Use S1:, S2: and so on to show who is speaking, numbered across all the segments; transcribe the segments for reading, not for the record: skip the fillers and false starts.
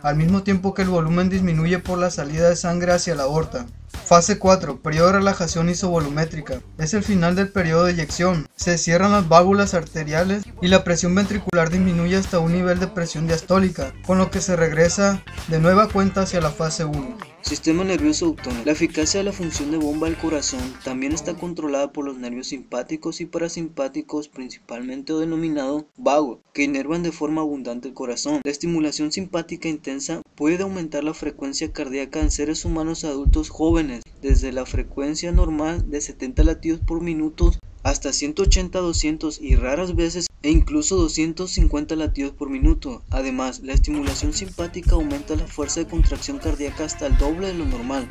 S1: al mismo tiempo que el volumen disminuye por la salida de sangre hacia la aorta. Fase 4. Periodo de relajación isovolumétrica. Es el final del periodo de eyección. Se cierran las válvulas arteriales y la presión ventricular disminuye hasta un nivel de presión diastólica, con lo que se regresa de nueva cuenta hacia la fase 1.
S2: Sistema nervioso autónomo. La eficacia de la función de bomba del corazón también está controlada por los nervios simpáticos y parasimpáticos, principalmente o denominado vago, que inervan de forma abundante el corazón. La estimulación simpática intensa puede aumentar la frecuencia cardíaca en seres humanos adultos jóvenes, desde la frecuencia normal de 70 latidos por minuto hasta 180, 200 y raras veces e incluso 250 latidos por minuto. Además, la estimulación simpática aumenta la fuerza de contracción cardíaca hasta el doble de lo normal,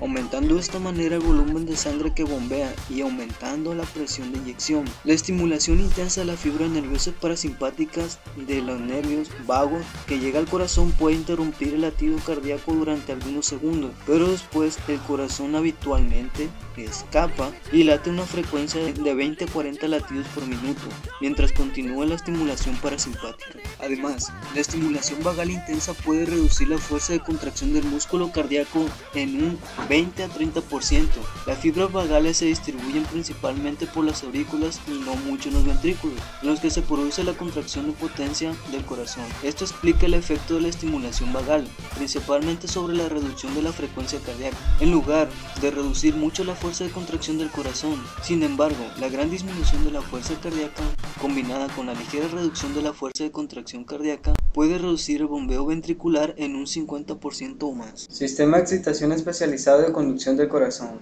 S2: aumentando de esta manera el volumen de sangre que bombea y aumentando la presión de eyección. La estimulación intensa de las fibras nerviosas parasimpáticas de los nervios vagos que llega al corazón puede interrumpir el latido cardíaco durante algunos segundos, pero después el corazón habitualmente escapa y late a una frecuencia de 20 a 40 latidos por minuto, mientras continúa la estimulación parasimpática. Además, la estimulación vagal intensa puede reducir la fuerza de contracción del músculo cardíaco en un 20 a 30%. Las fibras vagales se distribuyen principalmente por las aurículas y no mucho en los ventrículos, en los que se produce la contracción de potencia del corazón. Esto explica el efecto de la estimulación vagal, principalmente sobre la reducción de la frecuencia cardíaca, en lugar de reducir mucho la fuerza de contracción del corazón. Sin embargo, la gran disminución de la fuerza cardíaca, combinada con la ligera reducción de la fuerza de contracción cardíaca, puede reducir el bombeo ventricular en un 50% o más.
S1: Sistema de excitación especializado de conducción del corazón.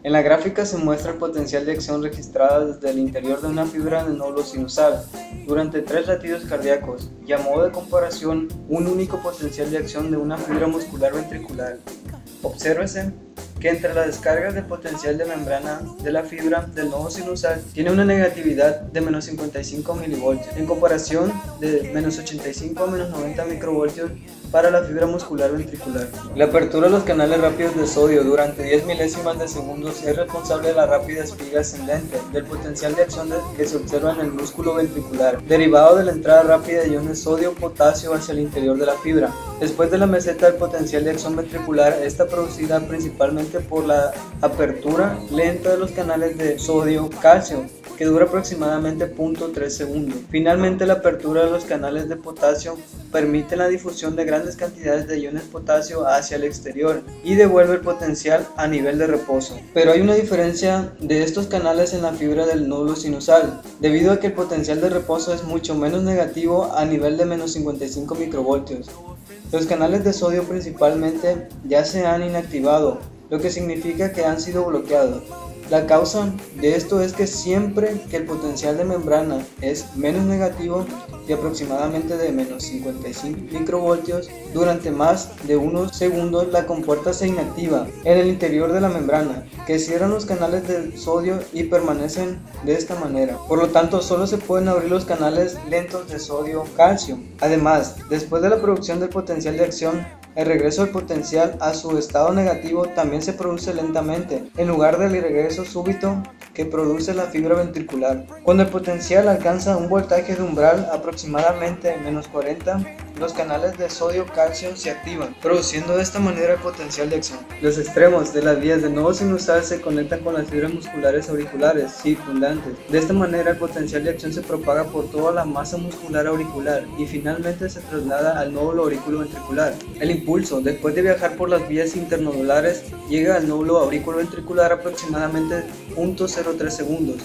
S1: En la gráfica se muestra el potencial de acción registrada desde el interior de una fibra del nódulo sinusal durante 3 latidos cardíacos y a modo de comparación un único potencial de acción de una fibra muscular ventricular. Obsérvese que entre las descargas de potencial de membrana de la fibra del nodo sinusal tiene una negatividad de menos 55 milivoltios en comparación de menos 85 a menos 90 microvoltios para la fibra muscular ventricular. La apertura de los canales rápidos de sodio durante 10 milésimas de segundos es responsable de la rápida espiga ascendente del potencial de acción que se observa en el músculo ventricular, derivado de la entrada rápida de iones sodio-potasio hacia el interior de la fibra. Después de la meseta del potencial de acción ventricular, está producida principalmente por la apertura lenta de los canales de sodio-calcio, que dura aproximadamente 0.3 segundos. Finalmente, la apertura de los canales de potasio permite la difusión de grandes cantidades de iones potasio hacia el exterior y devuelve el potencial a nivel de reposo. Pero hay una diferencia de estos canales en la fibra del nódulo sinusal, debido a que el potencial de reposo es mucho menos negativo a nivel de menos 55 microvoltios. Los canales de sodio principalmente ya se han inactivado, lo que significa que han sido bloqueados. La causa de esto es que siempre que el potencial de membrana es menos negativo y aproximadamente de menos 55 microvoltios, durante más de unos segundos la compuerta se inactiva en el interior de la membrana, que cierran los canales de sodio y permanecen de esta manera. Por lo tanto, solo se pueden abrir los canales lentos de sodio-calcio. Además, después de la producción del potencial de acción, el regreso del potencial a su estado negativo también se produce lentamente, en lugar del regreso súbito que produce la fibra ventricular. Cuando el potencial alcanza un voltaje de umbral aproximadamente menos 40, los canales de sodio-calcio se activan, produciendo de esta manera el potencial de acción. Los extremos de las vías del nodo sinusal se conectan con las fibras musculares auriculares circundantes. De esta manera el potencial de acción se propaga por toda la masa muscular auricular y finalmente se traslada al nódulo aurículo-ventricular. El impulso, después de viajar por las vías internodulares, llega al nódulo aurículo-ventricular aproximadamente 0.03 segundos,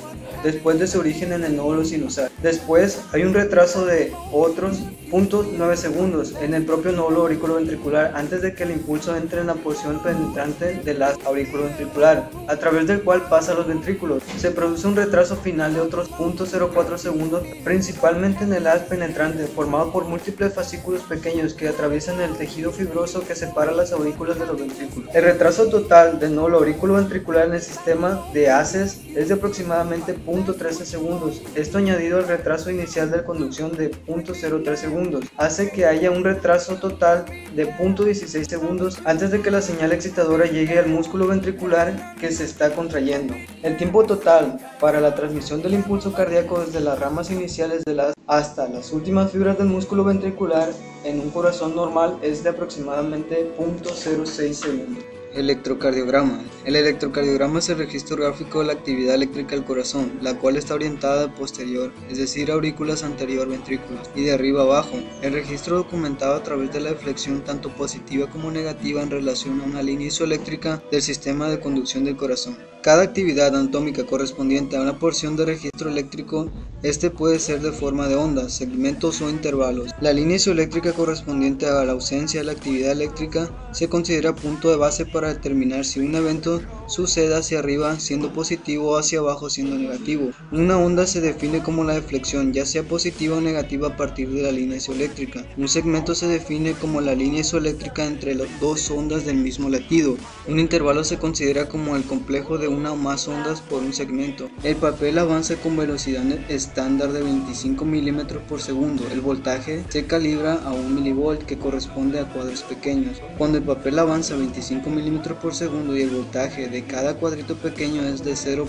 S1: después de su origen en el nódulo sinusal. Después hay un retraso de otros 0.9 segundos en el propio nódulo auriculoventricular antes de que el impulso entre en la porción penetrante del haz auriculoventricular, a través del cual pasa a los ventrículos. Se produce un retraso final de otros 0.04 segundos, principalmente en el haz penetrante, formado por múltiples fascículos pequeños que atraviesan el tejido fibroso que separa las aurículas de los ventrículos. El retraso total del nódulo auriculoventricular en el sistema de haces es de aproximadamente 0.13 segundos. Esto añadido al retraso inicial de conducción de 0.03 segundos. segundos, hace que haya un retraso total de 0.16 segundos antes de que la señal excitadora llegue al músculo ventricular que se está contrayendo. El tiempo total para la transmisión del impulso cardíaco desde las ramas iniciales de las hasta las últimas fibras del músculo ventricular en un corazón normal es de aproximadamente 0.06 segundos.
S2: Electrocardiograma. El electrocardiograma es el registro gráfico de la actividad eléctrica del corazón, la cual está orientada de posterior, es decir, aurículas anterior ventrículos, y de arriba abajo. El registro documentado a través de la deflexión tanto positiva como negativa en relación a una línea isoeléctrica del sistema de conducción del corazón. Cada actividad anatómica correspondiente a una porción de registro eléctrico, este puede ser de forma de ondas, segmentos o intervalos. La línea isoeléctrica correspondiente a la ausencia de la actividad eléctrica se considera punto de base para determinar si un evento sucede hacia arriba siendo positivo o hacia abajo siendo negativo. Una onda se define como la deflexión, ya sea positiva o negativa a partir de la línea isoeléctrica. Un segmento se define como la línea isoeléctrica entre las dos ondas del mismo latido. Un intervalo se considera como el complejo de una o más ondas por un segmento. El papel avanza con velocidad estándar de 25 milímetros por segundo. El voltaje se calibra a 1 milivolt, que corresponde a cuadros pequeños. Cuando el papel avanza 25 milímetros por segundo y el voltaje de cada cuadrito pequeño es de 0.1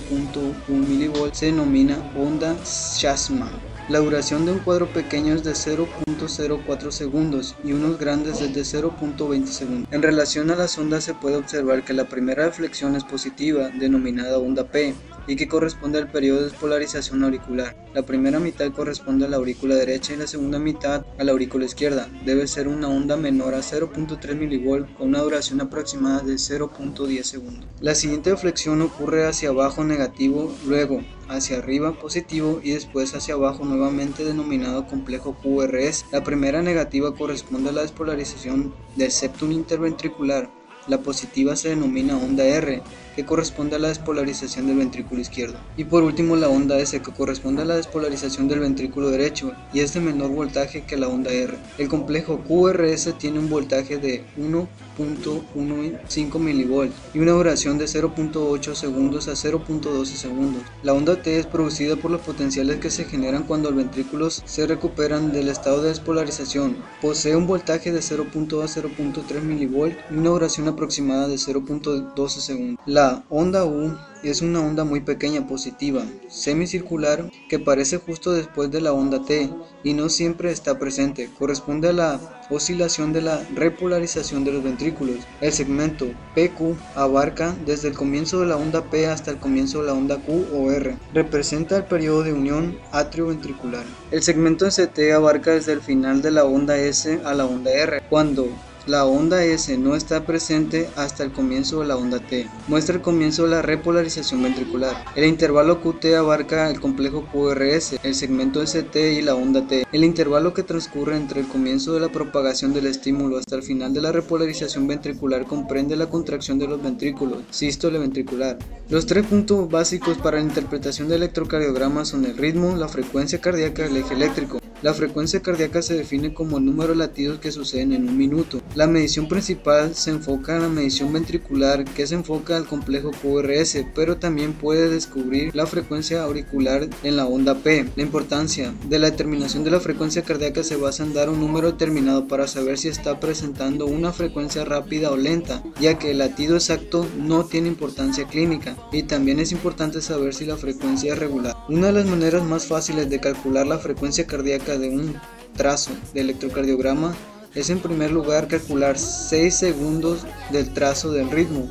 S2: milivolt, se denomina onda Schatzmann. La duración de un cuadro pequeño es de 0.04 segundos y unos grandes es de 0.20 segundos. En relación a las ondas se puede observar que la primera deflexión es positiva, denominada onda P, y que corresponde al periodo de despolarización auricular. La primera mitad corresponde a la aurícula derecha y la segunda mitad a la aurícula izquierda. Debe ser una onda menor a 0.3 milivolt con una duración aproximada de 0.10 segundos. La siguiente deflexión ocurre hacia abajo negativo, luego hacia arriba positivo y después hacia abajo nuevamente, denominado complejo QRS. La primera negativa corresponde a la despolarización del septum interventricular. La positiva se denomina onda R, que corresponde a la despolarización del ventrículo izquierdo. Y por último la onda S, que corresponde a la despolarización del ventrículo derecho y es de menor voltaje que la onda R. El complejo QRS tiene un voltaje de 1.15 milivolt y una duración de 0.8 segundos a 0.12 segundos. La onda T es producida por los potenciales que se generan cuando los ventrículos se recuperan del estado de despolarización. Posee un voltaje de 0.2 a 0.3 milivolt y una duración aproximada de 0.12 segundos. La onda U es una onda muy pequeña positiva, semicircular, que aparece justo después de la onda T y no siempre está presente. Corresponde a la oscilación de la repolarización de los ventrículos. El segmento PQ abarca desde el comienzo de la onda P hasta el comienzo de la onda Q o R. Representa el periodo de unión atrioventricular. El segmento ST abarca desde el final de la onda S a la onda R, cuando la onda S no está presente hasta el comienzo de la onda T. Muestra el comienzo de la repolarización ventricular. El intervalo QT abarca el complejo QRS, el segmento ST y la onda T. El intervalo que transcurre entre el comienzo de la propagación del estímulo hasta el final de la repolarización ventricular comprende la contracción de los ventrículos, sístole ventricular. Los tres puntos básicos para la interpretación del electrocardiograma son el ritmo, la frecuencia cardíaca y el eje eléctrico. La frecuencia cardíaca se define como el número de latidos que suceden en un minuto. La medición principal se enfoca en la medición ventricular, que se enfoca al complejo QRS, pero también puede descubrir la frecuencia auricular en la onda P. La importancia de la determinación de la frecuencia cardíaca se basa en dar un número determinado para saber si está presentando una frecuencia rápida o lenta, ya que el latido exacto no tiene importancia clínica, y también es importante saber si la frecuencia es regular. Una de las maneras más fáciles de calcular la frecuencia cardíaca de un trazo de electrocardiograma es en primer lugar calcular 6 segundos del trazo del ritmo,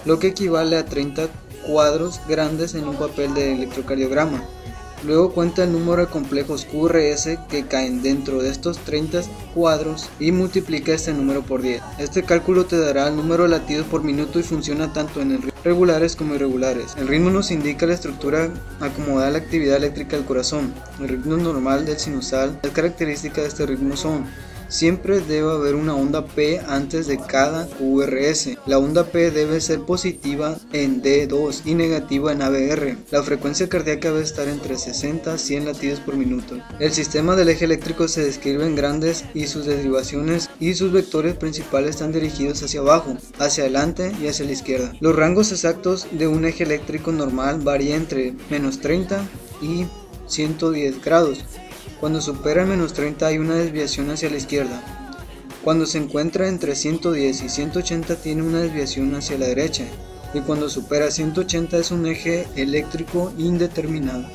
S2: lo que equivale a 30 cuadros grandes en un papel de electrocardiograma. Luego cuenta el número de complejos QRS que caen dentro de estos 30 cuadros y multiplica este número por 10. Este cálculo te dará el número de latidos por minuto y funciona tanto en regulares como irregulares. El ritmo nos indica la estructura acomodada a la actividad eléctrica del corazón. El ritmo normal del sinusal. Las características de este ritmo son: siempre debe haber una onda P antes de cada QRS. La onda P debe ser positiva en D2 y negativa en ABR. La frecuencia cardíaca debe estar entre 60 a 100 latidos por minuto. El sistema del eje eléctrico se describe en grandes y sus derivaciones y sus vectores principales están dirigidos hacia abajo, hacia adelante y hacia la izquierda. Los rangos exactos de un eje eléctrico normal varían entre -30 y 110 grados.
S1: Cuando supera el menos 30 hay una desviación hacia la izquierda. Cuando se encuentra entre 110 y 180 tiene una desviación hacia la derecha. Y cuando supera 180 es un eje eléctrico indeterminado.